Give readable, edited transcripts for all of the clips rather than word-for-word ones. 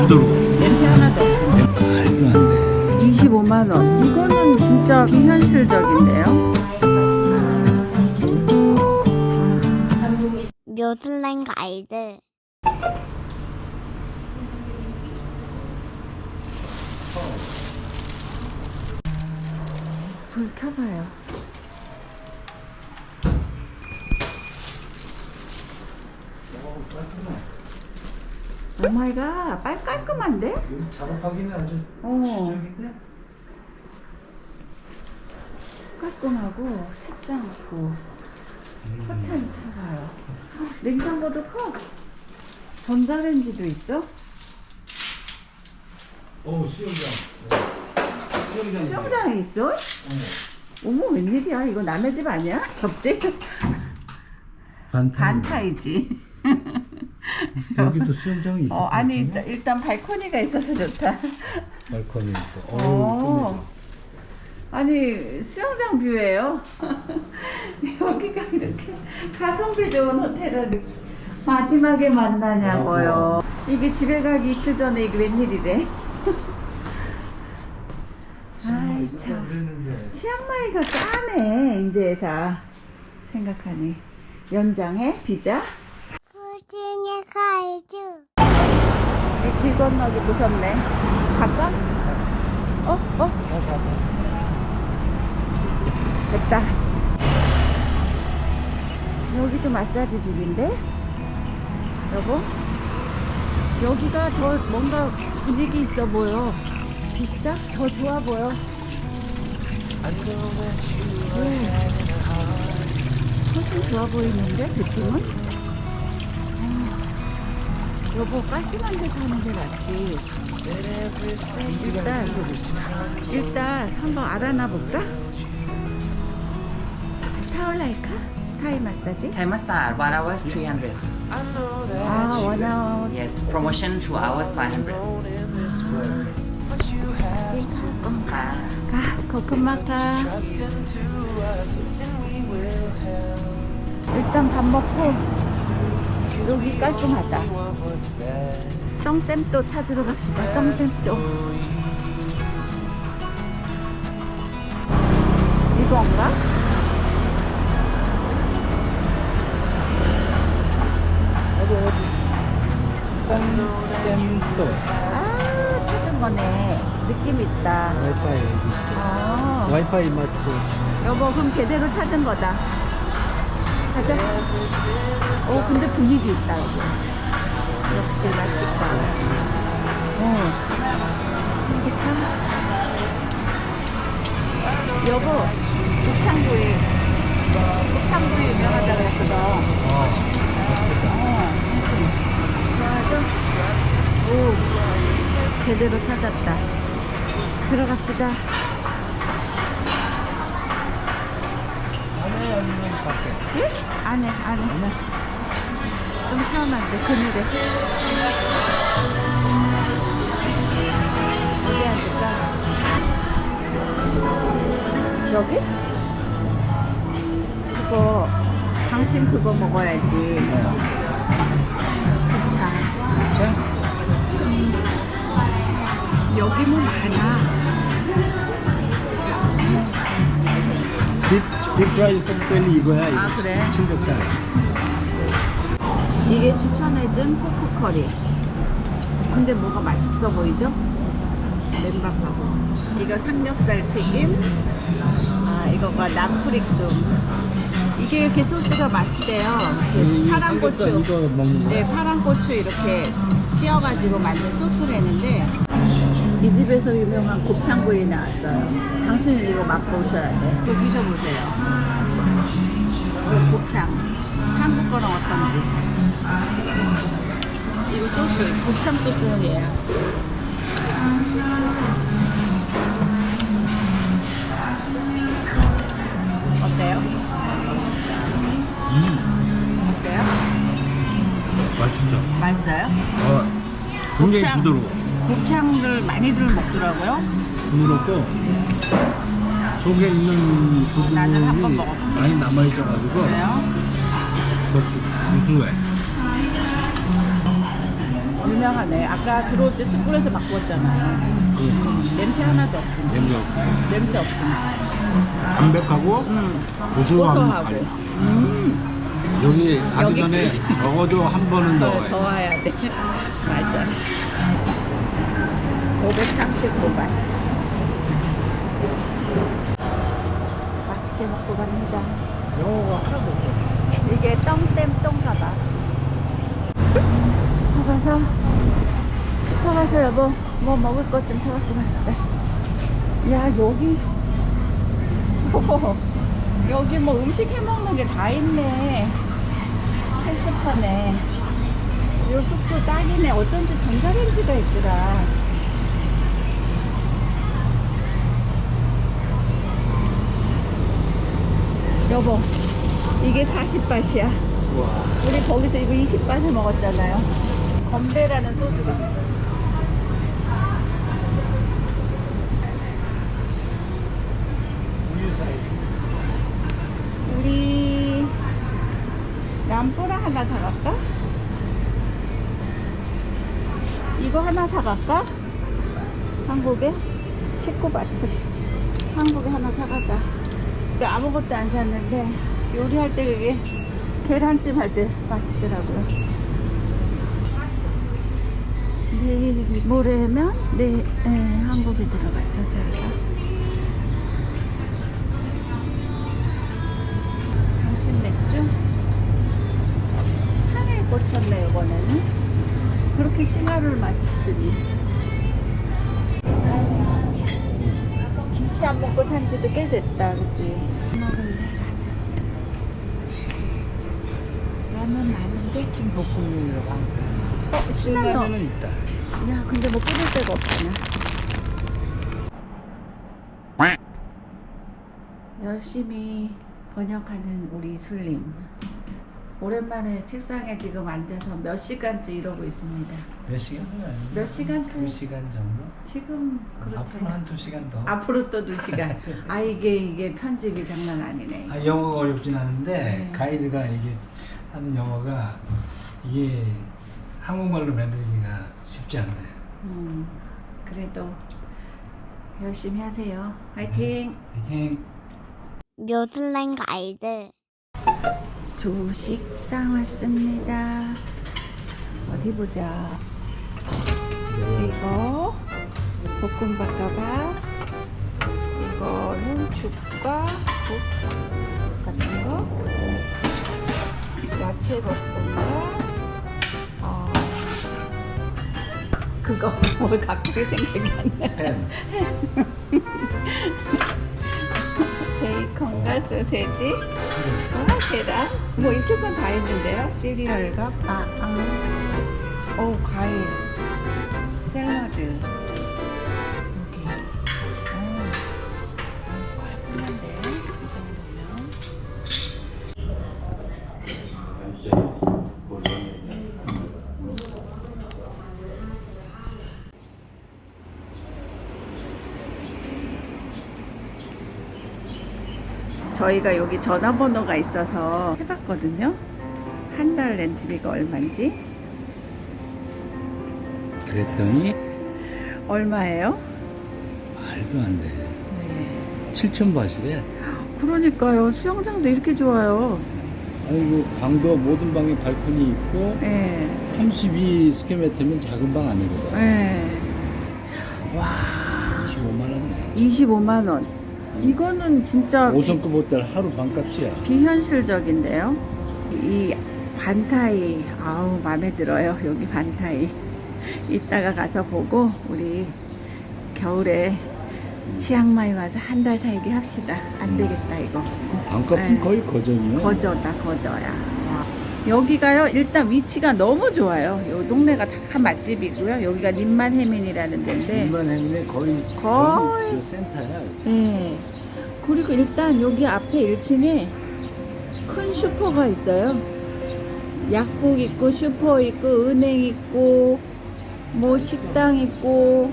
부드러워. 냄새 하나도 없어. 말도 안 돼. 25만 원. 이거는 진짜 비현실적인데요. 뉴질랜드 가이드. 불 켜봐요. 오마이갓, 깔끔한데? 작업하기는 아주 시적인데? 깔끔하고 책상 있고 커튼 쳐봐요. 냉장고도 커. 전자레인지도 있어. 수영장. 수영장에 있어? 어머, 웬일이야? 이거 남의 집 아니야? 옆집? 반타이지. 여기도 수영장이 있어. 아니 일단 발코니가 있어서 좋다. 발코니 있고. 아니 수영장 뷰예요. 여기가 이렇게 가성비 좋은 호텔을 마지막에 만나냐고요. 이게 집에 가기 이틀 전에 이게 웬일이래. 아이 참, 치앙마이가 싸네. 인제에서 생각하니 연장해 비자. 푸딩의 가이드. 길 건너기 무섭네. 갈까? 됐다. 여기도 마사지 집인데? 여보? 여기가 더 뭔가 분위기 있어 보여. 비싸? 더 좋아 보여. 훨씬 좋아 보이는데? 느낌은? 여보, 깔끔한 데 사는 게 낫지. 일단 한번 알아나 볼까? 타올라이카? 타이 마사지? Thai massage 1 hour 300. 아, 원아웃. Yes, promotion 2 hours 500. 가, 코코마카. 일단 밥 먹고 여기 깔끔하다. 똥샘또 찾으러 갑시다. 똥샘또. 이건가? 똥샘도. 아, 찾은 거네. 느낌 있다. 와이파이. 아, 와이파이 맞고. 여보, 그럼 제대로 찾은 거다. 가자. 근데 분위기 있다, 여기. 역시 맛있다. 이렇게 여보, 곱창구이. 곱창구이 유명하다 그랬거든. 좋아하죠? 오, 제대로 찾았다. 들어갑시다. 안에 아니면 밖에? 예? 안에. 좀 시원한데, 그늘에. 어디 앉을까? 여기? 당신 그거 먹어야지. 곱창. 여기 뭐 많아. 딥프라이드 똥땡이 이거야. 이거. 아, 그래? 700살. 이게 추천해준 포크커리. 근데 뭐가 맛있어 보이죠? 맨밥하고. 이거 삼겹살 튀김. 이거가 남프릭dum. 이게 이렇게 소스가 맛있대요. 이렇게 파란 고추. 이거 먹는 거. 네, 파란 고추 이렇게 찧어가지고 만든 소스라는데 이 집에서 유명한 곱창구이 나왔어요. 당신은 이거 맛보셔야 돼. 이거 드셔보세요. 곱창. 한국 거랑 어떤지. 이거 소스, 곱창 소스는 얘야. 어때요? 어때요? 맛있죠? 맛있어요? 굉장히 곱창. 부드러워. 곱창들 많이들 먹더라고요. 부드럽고 속에 있는 나는 한번 부분이 먹어볼게. 많이 남아있어가지고 그래요? 구수해. 유명하네. 아까 들어올 때 숯불에서 막 구웠잖아요. 냄새 하나도 없습니다. 냄새 없고 냄새 없습니다. 담백하고 고소함. 고소하고. 여기 가기 전에 여기까지. 적어도 한 번은 더 더 와야 돼. 맞아. 539발. 맛있게 먹고 갑니다. 영어가 하나도 없어. 이게 똥댐 가봐. 슈퍼 가서 여보 뭐 먹을 것 좀 사갖고 갑시다. 야 여기 여기 뭐 음식 해먹는 게 다 있네. 헬슈퍼네. 이 숙소 딱이네. 어쩐지 전자레인지가 있더라. 여보 이게 40밭이야. 우리 거기서 이거 20밭을 먹었잖아요. 건배라는 소주가. 우리 람뿌라 하나 사갈까? 이거 하나 사갈까? 한국에 19바트 한국에 하나 사가자. 아무것도 안 샀는데 요리할 때 그게 계란찜 할 때 맛있더라고요. 내일 모레면 한국에 들어갔죠 저희가. 당신 맥주 차에 꽂혔네. 이번에는 그렇게 싱하루를 마시더니 김치 안 먹고 산 지도 꽤 됐다. 그치? 먹을래 라면 많은데? 치킨 볶음면이라고 하는 거야. 신라면은 신라면은 있다. 야 근데 뭐 끓일 데가 없잖아. 열심히 번역하는 우리 술림. 오랜만에 책상에 지금 앉아서 몇 시간째 이러고 있습니다. 몇 시간은 아니고 몇 시간째? 2시간 정도? 지금 앞으로 그렇잖아. 한 2시간 더. 앞으로 또 2시간. 아 이게 편집이 장난 아니네. 아, 영어가 어렵진 않은데 네. 가이드가 이게 하는 영어가 이게 한국말로 만들기가 쉽지 않네요. 그래도 열심히 하세요. 화이팅! 화이팅! 묘슬랭 가이드. 조식당 왔습니다. 어디 보자. 이거 볶음밥가봐. 이거는 죽과 국 같은 거. 야채 볶음밥. 그거 뭘 갑자기 생각이 안 나. 베이컨과 소세지. 계란. 뭐 있을 건 다 있는데요. 시리얼과 빵. 오 과일. 샐러드. 여기. 깔끔한데 이 정도면. 저희가 여기 전화번호가 있어서 해봤거든요. 한 달 렌트비가 얼마인지. 그랬더니 얼마예요? 말도 안 돼. 네. 7,000바트래. 그러니까요. 수영장도 이렇게 좋아요. 아이고 방도 모든 방에 발코니 있고 네. 32 스퀘어미터면 작은 방 아니거든. 네. 와. 25만 원이네. 25만 원. 이거는 진짜 5성급 호텔 하루 방값이야. 비현실적인데요. 이 반타이 아우 마음에 들어요. 여기 반타이. 이따가 가서 보고 우리 겨울에 치앙마이 와서 한 달 살기 합시다. 안 되겠다 이거. 방값은 네. 거의 거저이네. 거저다 거저야. 와. 여기가요 일단 위치가 너무 좋아요. 요 동네가 다 맛집이고요. 여기가 님만해민이라는 데인데. 일반 행인의 거의 거의. 그 센터야. 네. 그리고 일단 여기 앞에 1층에 큰 슈퍼가 있어요. 약국 있고 슈퍼 있고 은행 있고 뭐 식당 있고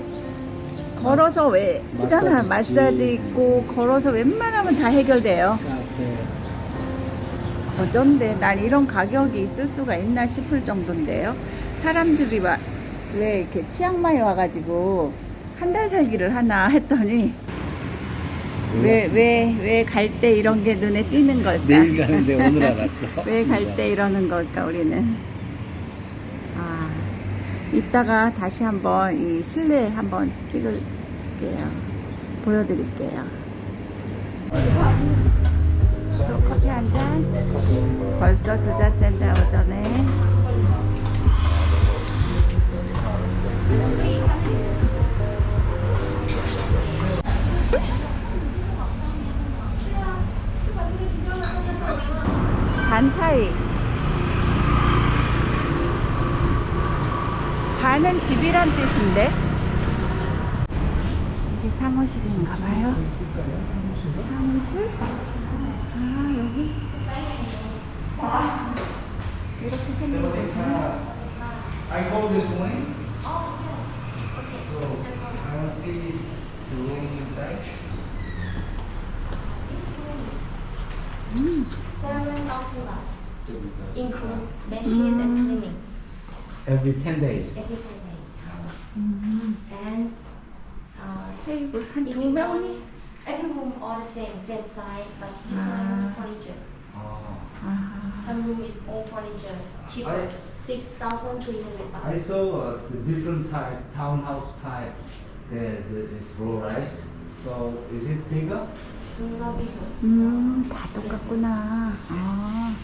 걸어서 시간은 마사지 있고 걸어서 웬만하면 다 해결돼요. 카페. 거전데 난 이런 가격이 있을 수가 있나 싶을 정도인데요. 사람들이 왜 이렇게 치앙마이 와가지고 한 달 살기를 하나 했더니 왜 갈 때 이런 게 눈에 띄는 걸까? 내일 가는데 오늘 알았어. 왜 갈 때 이러는 걸까 우리는? 아, 이따가 다시 한번 이 실내 한번 찍을게요. 보여드릴게요. 또 커피 한 잔. 벌써 두 잔째인데 오전에. 반타이. 반은 집이란 뜻인데 이게 사무실인가 봐요. 사무실? 아, 여기 이렇게 생겼구나. I call this morning. So I want to see the room inside. 7,000 baht. Include bed sheets and cleaning Every 10 days. every 10 days. And 테이블 한 두 if 명이? every room all the same size but different furniture. 아, Some room is all furniture, cheaper, 6,300 I baht. saw the different type, townhouse type. There is row rise. So is it bigger? Not bigger. 다 똑같구나. 아,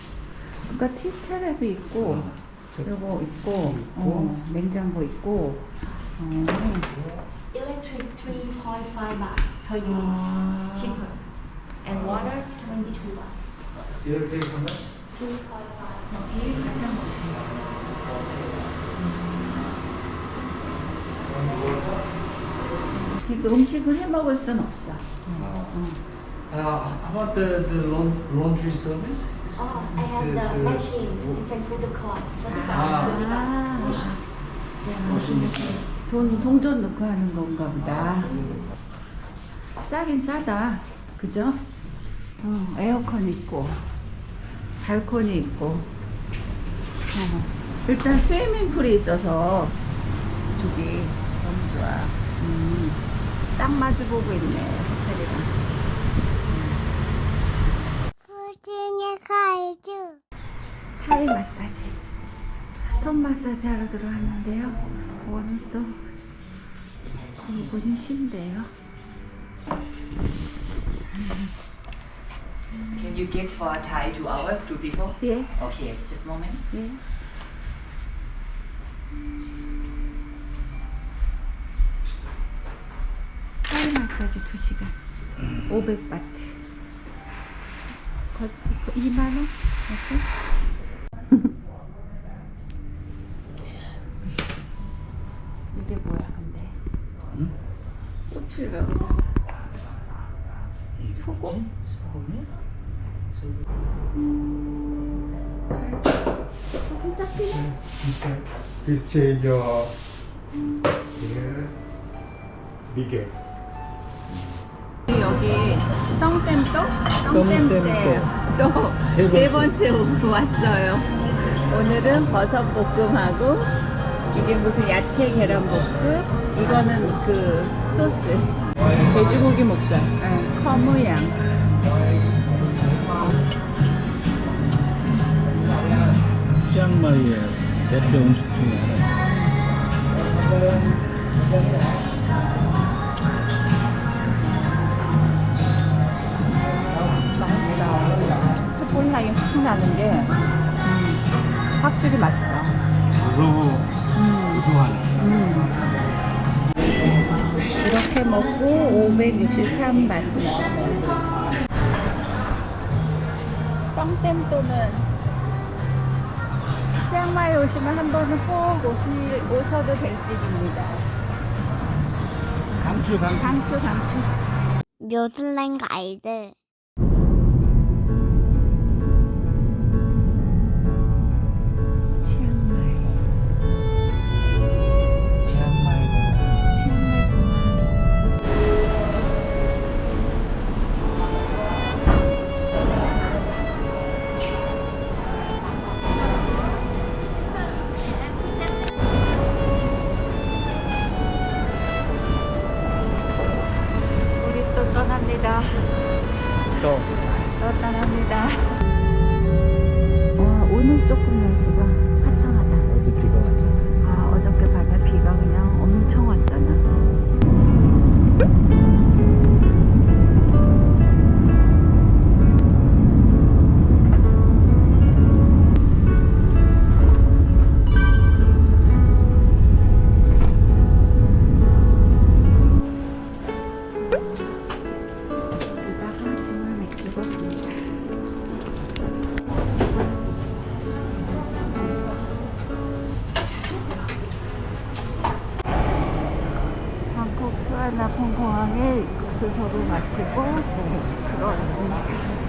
그러니까 티타랩이 있고, 요거 있고, 냉장고 있고, Electric 3.5 baht per unit, 아, cheaper. And water 22 baht. You'll take how much? 3.5. 그러니까 음식을 해 먹을 순 없어. How about the laundry service? Oh, I have the machine. You can put the cord. 30 Ah. baht. 30 baht. 아, 동전 넣고 하는 건가 보다. 싸긴 싸다. 그죠? 에어컨 있고, 발코니 있고. 일단 스위밍풀이 있어서 저기 너무 좋아. 딱 마주보고 있네, 호텔이랑. 푸딩의 가이즈. 타이 마사지, 스톤 마사지 하러 들어왔는데요. 오늘 또 이분이 쉰대요. Can you get for Thai 2 hours, 2 people? Yes. Okay, just a moment. 예. 타이 마사지 2시간 500바트. 2만원? 이게 뭐야 근데? 꽃을 여기다. 소금? 소금 짝이네. Please change your here. It's bigger. 여기 똥댐 또 세 번째 왔어요. 오늘은 버섯 볶음하고 이게 무슨 야채 계란 볶음, 이거는 그 소스 돼지고기 목살, 커무양. 치앙마이의 대표 음식 중에 하나. 맛있다. 숯불 향이 확 나는 게 확실히 맛있다. 고소하네. 이렇게 먹고 563바트 나왔어요. 똥댐또는 치앙마이 오시면 한 번은 꼭 오셔도 될 집입니다. 강추. 강추. 묘슬랭 가이드. 갑니다. 와, 오늘 조금 날씨가 화창하다. 어제 비가 왔잖아. 아, 어저께 밤에 비가 그냥 엄청 왔잖아. 여기다가 짐을 맡기고 갑니다. 방콕 수완나폰 공항에 입국 수속을 마치고 들어왔습니다.